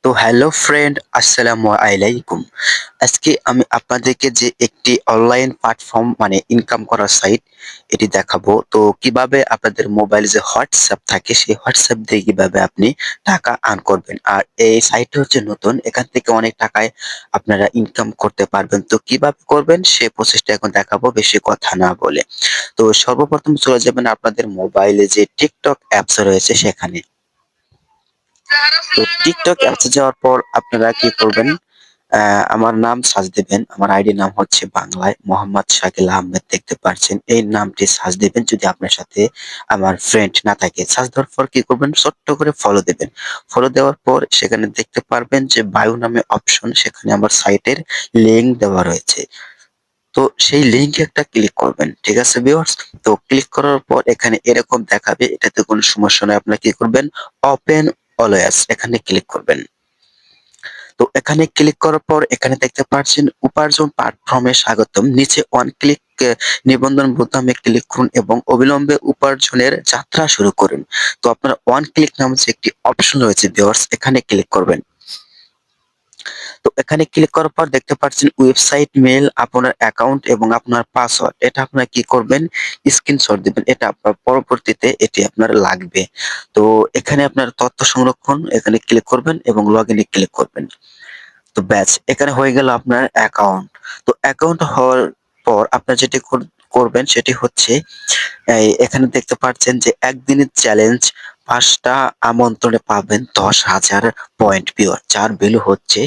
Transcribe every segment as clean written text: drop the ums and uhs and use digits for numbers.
তো hello friend, আসসালামু আলাইকুম। আজকে আমি আপনাদেরকে যে একটি অনলাইন প্ল্যাটফর্ম মানে ইনকাম করার সাইট এটি দেখাবো। তো কিভাবে আপনাদের মোবাইলে যে হোয়াটসঅ্যাপ থাকে সেই হোয়াটসঅ্যাপ দিয়ে কিভাবে আপনি টাকা আর্ন করবেন। আর এই সাইটটি হচ্ছে নতুন, এখান থেকে অনেক টাকায় আপনারা ইনকাম করতে পারবেন। তো কিভাবে করবেন সেই প্রসেসটা এখন দেখাবো বেশি কথা না বলে। তো সর্বপ্রথম চলে যাবেন আপনাদের মোবাইলে যে টিকটক অ্যাপস রয়েছে সেখানে। তো টিকটক অ্যাপসে যাওয়ার পর আপনারা কি করবেন? আমার নাম সার্চ দিবেন। আমার আইডি নাম হচ্ছে বাংলায় মোহাম্মদ শাকিল আহমেদ, দেখতে পাচ্ছেন। এই নামটি সার্চ দিবেন যদি আপনার সাথে আমার ফ্রেন্ড না থাকে। সার্চ দেওয়ার পর কি করবেন? ছোট্ট করে ফলো দিবেন। ফলো দেওয়ার পর সেখানে দেখতে পারবেন যে বায়ো নামে অপশন, সেখানে আমার সাইটের লিংক দেওয়া রয়েছে। তো সেই লিংকে একটা ক্লিক করবেন। ঠিক আছে ভিউয়ার্স? তো ক্লিক করার পর এখানে এরকম দেখাবে। এটাতে কোনো সমস্যা নাই। আপনারা কি করবেন? ওপেন অলওয়েজ এখানে ক্লিক করবেন। তো এখানে ক্লিক করার পর এখানে দেখতে পাচ্ছেন উপার্জন প্ল্যাটফর্মে স্বাগতম। নিচে ওয়ান ক্লিক নিবন্ধন বোতামে ক্লিক করুন এবং অবিলম্বে উপার্জনের যাত্রা শুরু করুন। তো আপনার ওয়ান ক্লিক নামে যে একটি অপশন রয়েছে ভিউয়ার্স, এখানে ক্লিক করবেন। তো এখানে ক্লিক করার পর দেখতে পাচ্ছেন ওয়েবসাইট, মেইল, আপনার অ্যাকাউন্ট এবং আপনার পাসওয়ার্ড। এটা আপনারা কি করবেন? স্ক্রিনশট দিবেন। এটা আপনার পরবর্তীতে এটি আপনার লাগবে। তো এখানে আপনার তথ্য সংরক্ষণ, এখানে ক্লিক করবেন এবং লগইন এ ক্লিক করবেন। তো ব্যাস এখানে হয়ে গেল আপনার অ্যাকাউন্ট। তো অ্যাকাউন্ট হওয়ার পর আপনার যেটি করবেন সেটি হচ্ছে এখানে দেখতে পাচ্ছেন যে একদিনের চ্যালেঞ্জ ৫টা আমন্ত্রণে পাবেন ১০,০০০ পয়েন্ট ভিউয়ার, যার ভ্যালু হচ্ছে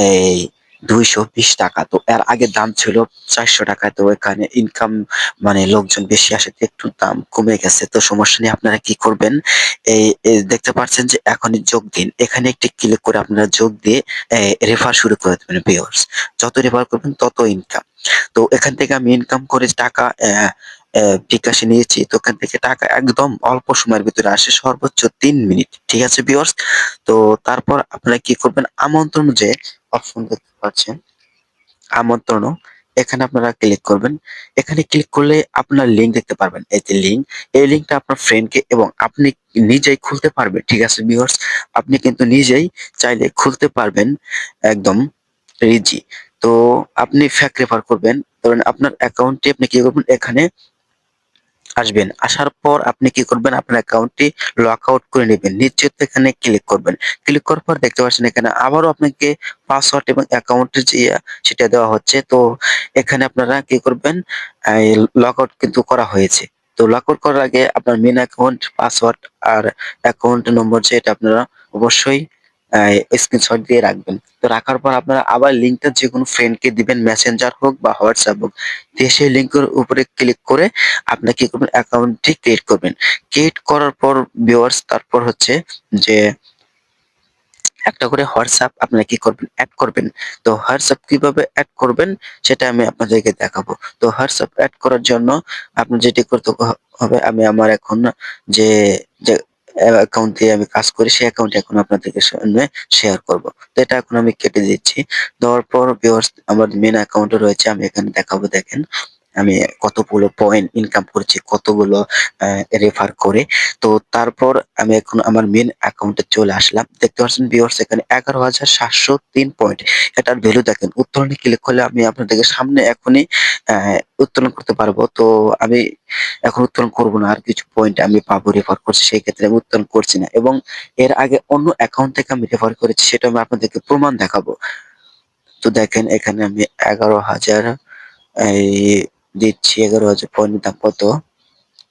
এই ৳২২০। তো এর আগে দাম ছিল ৳৪০০। তো এখানে ইনকাম মানে লোকজন বেশি আসাতে একটু দাম কমে গেছে। তো সমস্যা নেই, আপনারা কি করবেন? এই দেখতে পাচ্ছেন যে এখনই যোগ দিন। এখানে একটি ক্লিক করে আপনারা যোগ দিয়ে রেফার শুরু করে দেবেন ভিউয়ার্স। যত রেফার করবেন তত ইনকাম। তো এখান থেকে আমি ইনকাম করে টাকা বিকাশে নিয়েছি। তো ওখান থেকে টাকা একদম অল্প সময়ের ভিতরে আসে, সর্বোচ্চ ৩ মিনিট। ঠিক আছে ভিউয়ার্স? তো তারপর আপনারা কি করবেন? আমন্ত্রণ যে অপশন দেখতে পাচ্ছেন, আমন্ত্রণও, এখানে আপনারা ক্লিক করবেন। এখানে ক্লিক করলে আপনার লিঙ্ক দেখতে পারবেন। এই যে লিঙ্ক, এই লিঙ্কটা আপনার ফ্রেন্ডকে এবং আপনি নিজেই খুলতে পারবেন। ঠিক আছে ভিউয়ার্স? আপনি কিন্তু নিজেই চাইলে খুলতে পারবেন একদম ইজি। তো আপনি ফেক রেফার করবেন। ধরেন আপনার অ্যাকাউন্টটি আপনি কি করবেন? এখানে আসবেন। আসার পর আপনি কি করবেন? আপনার অ্যাকাউন্টটি লক আউট করে নিবেন। নিশ্চিত এখানে ক্লিক করবেন। ক্লিক করার পর দেখতে পাচ্ছেন এখানে আবারও আপনাকে পাসওয়ার্ড এবং অ্যাকাউন্টের যে সেটা দেওয়া হচ্ছে। তো এখানে আপনারা কি করবেন? এই লক আউট কিন্তু করা হয়েছে। তো লক আউট করার আগে আপনার মেইন অ্যাকাউন্ট, পাসওয়ার্ড আর অ্যাকাউন্ট নম্বর যেটা আপনারা অবশ্যই স্ক্রিনশট দিয়ে রাখবেন। তো রাখার পর আপনারা আবার লিঙ্কটা যেকোনো ফ্রেন্ডকে দিবেন, মেসেঞ্জার হোক বা হোয়াটসঅ্যাপ হোক। দিয়ে সেই লিঙ্কের উপরে ক্লিক করে আপনারা কি করবেন? অ্যাকাউন্টটি ক্রিয়েট করবেন। ক্রিয়েট করার পর ভিউয়ার্স তারপর হচ্ছে যে একটা করে হোয়াটসঅ্যাপ আপনারা কি করবেন? এড করবেন। তো হোয়াটসঅ্যাপ কিভাবে এড করবেন সেটা আমি আপনাদেরকে দেখাবো। তো হোয়াটসঅ্যাপ এড করার জন্য আপনার যেটি করতে হবে, আমি আমার এখন যে, যে অ্যাকাউন্ট দিয়ে আমি কাজ করি সেই অ্যাকাউন্টে এখন আপনাদেরকে সামনে শেয়ার করব। তো এটা এখন আমি কেটে দিচ্ছি। দেওয়ার পর ভিউয়ার্স আমার মেইন অ্যাকাউন্টে রয়েছে, আমি এখানে দেখাবো দেখেন। আমি কতগুলো পয়েন্ট ইনকাম করেছি, কতগুলো রেফার করে। তো তারপর আমি এখন আমার মেইন অ্যাকাউন্টে চলে আসলাম। দেখতে পাচ্ছেন ভিউয়ার্স এখানে ১১,৭০৩ পয়েন্ট। এটার ভ্যালু দেখেন। উত্তোলনে ক্লিক করলে আমি আপনাদেরকে সামনে এখনই অ্যা উত্তোলন করতে পারবো। তো আমি এখন উত্তোলন করব না। আর কিছু পয়েন্ট আমি পাবো রেফার করছি। সেই ক্ষেত্রে আমি উত্তোলন করছি না। এবং এর আগে অন্য অ্যাকাউন্ট থেকে আমি রেফার করেছি, সেটা আমি আপনাদেরকে প্রমাণ দেখাবো। তো দেখেন এখানে আমি ১১,০০০ এই দিচ্ছি। ১১,০০০ পয়েন্টের দাম কত?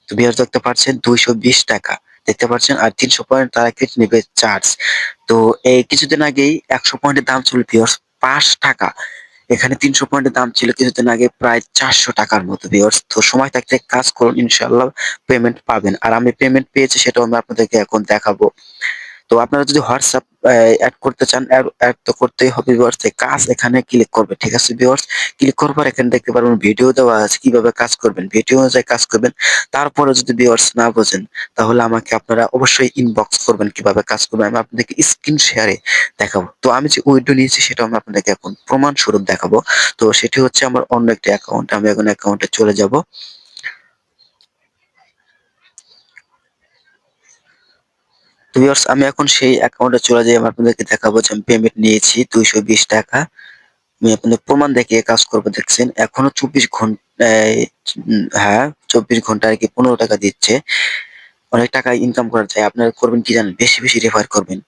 তো ভিউয়ার্স দেখতে পাচ্ছেন ৳২২০। দেখতে পাচ্ছেন? আর ৩০০ পয়েন্ট তারা কেটে নেবে চার্জ। তো এই কিছুদিন আগেই ১০০ পয়েন্টের দাম ছিল ভিউয়ার্স ৳৫। এখানে ৩০০ পয়েন্টের দাম ছিল কিছুদিন আগে প্রায় ৳৪০০ র মতো ভিউয়ার্স। তো সময় থাকতে কাজ করুন, ইনশাআল্লাহ পেমেন্ট পাবেন। আর আমি পেমেন্ট পেয়েছি সেটাও আমি আপনাদেরকে এখন দেখাবো। তো আপনারা যদি হোয়াটসঅ্যাপ এড করতে চান, এড তো করতেই হবে ভিউয়ার্স। কাজ এখানে ক্লিক করবেন। ঠিক আছে ভিউয়ার্স? ক্লিক করার পর এখানে দেখতে পারবেন ভিডিও দেওয়া আছে কিভাবে কাজ করবেন। ভিডিও অনুযায়ী কাজ করবেন। তারপরেও যদি ভিউয়ার্স না বোঝেন তাহলে আমাকে আপনারা অবশ্যই ইনবক্স করবেন কিভাবে কাজ করবেন। আমি আপনাদেরকে স্ক্রিন শেয়ারে দেখাবো। তো আমি যে উইড্রো নিয়েছি সেটাও আমি আপনাদেরকে এখন প্রমাণ স্বরূপ দেখাবো। তো সেটি হচ্ছে আমার অন্য একটি অ্যাকাউন্ট। আমি এখন অ্যাকাউন্টে চলে যাব। তো ভিউয়ার্স আমি এখন সেই অ্যাকাউন্টে চলে যাই। আমি আপনাদেরকে দেখাবো যে আমি পেমেন্ট নিয়েছি ৳২২০। আমি আপনাদের প্রমাণ দেখিয়ে কাজ করব দেখছেন। এখনো ২৪ এই হ্যাঁ, ২৪ ঘন্টা আরকি ৳১৫ দিচ্ছে। অনেক টাকা ইনকাম করা যায়। আপনারা করবেন কি জানেন? বেশি, বেশি রেফার করবেন।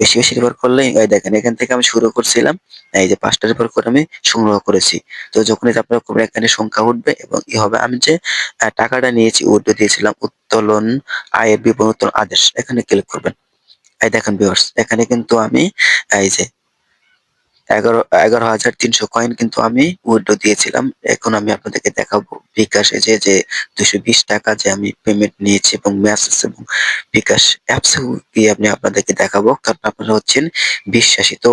বেশি, বেশি রেফার করলে এই দেখেন এখান থেকে আমি শুরু করছিলাম। এই যে ৫ টা রেফার করে আমি সংগ্রহ করেছি। তো যখনই আপনারা করবেন এখানে সংখ্যা উঠবে এবং ই হবে আমি যে টাকাটা নিয়েছি উইথড্র দিয়েছিলাম উত্তোলন আয়ের বিবরণ উত্তোলন আদেশ। এখানে ক্লিক করবেন। এই দেখেন ভিউয়ার্স এখানে কিন্তু আমি এই যে ১১,৩০০ কয়েন কিন্তু আমি উইথড্র দিয়েছিলাম। এখন আমি আপনাদেরকে দেখাবো বিকাশে যে ৳২২০ যে আমি পেমেন্ট নিয়েছি এবং মেসেজ এবং বিকাশ অ্যাপসে গিয়ে আমি আপনাদেরকে দেখাবো। কারণ আপনারা হচ্ছেন বিশ্বাসী। তো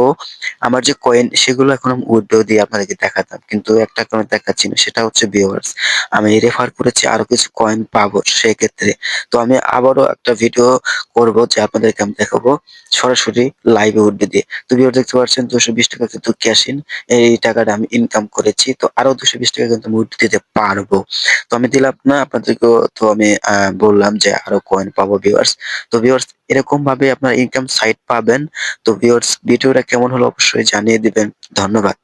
আমার যে কয়েন সেগুলো এখন আমি উইথড্র দিয়ে আপনাদেরকে দেখাতাম। কিন্তু একটা কারণে দেখাচ্ছি না সেটা হচ্ছে ভিউয়ার্স আমি রেফার করেছি আরো কিছু কয়েন পাবো সেক্ষেত্রে। তো আমি আবারও একটা ভিডিও করব যে আপনাদেরকে আমি দেখাবো সরাসরি লাইভে উইথড্র দিয়ে। তো ভিউয়ার্স দেখতে পাচ্ছেন ৳২২০ কিন্তু ক্যাশ ইন। এই টাকাটা আমি ইনকাম করেছি। তো আরো ৳২২০ কিন্তু আমি উইথড্র দিতে পারবো। তো আমি দিলাম না আপনাদেরকেও তো আমি বললাম যে আরো কয়েন পাবো ভিউয়ার্স। তো ভিউয়ার্স এরকম ভাবে আপনারা ইনকাম সাইট পাবেন। তো ভিউয়ার্স ভিডিওটা কেমন হলো অবশ্যই জানিয়ে দিবেন। ধন্যবাদ।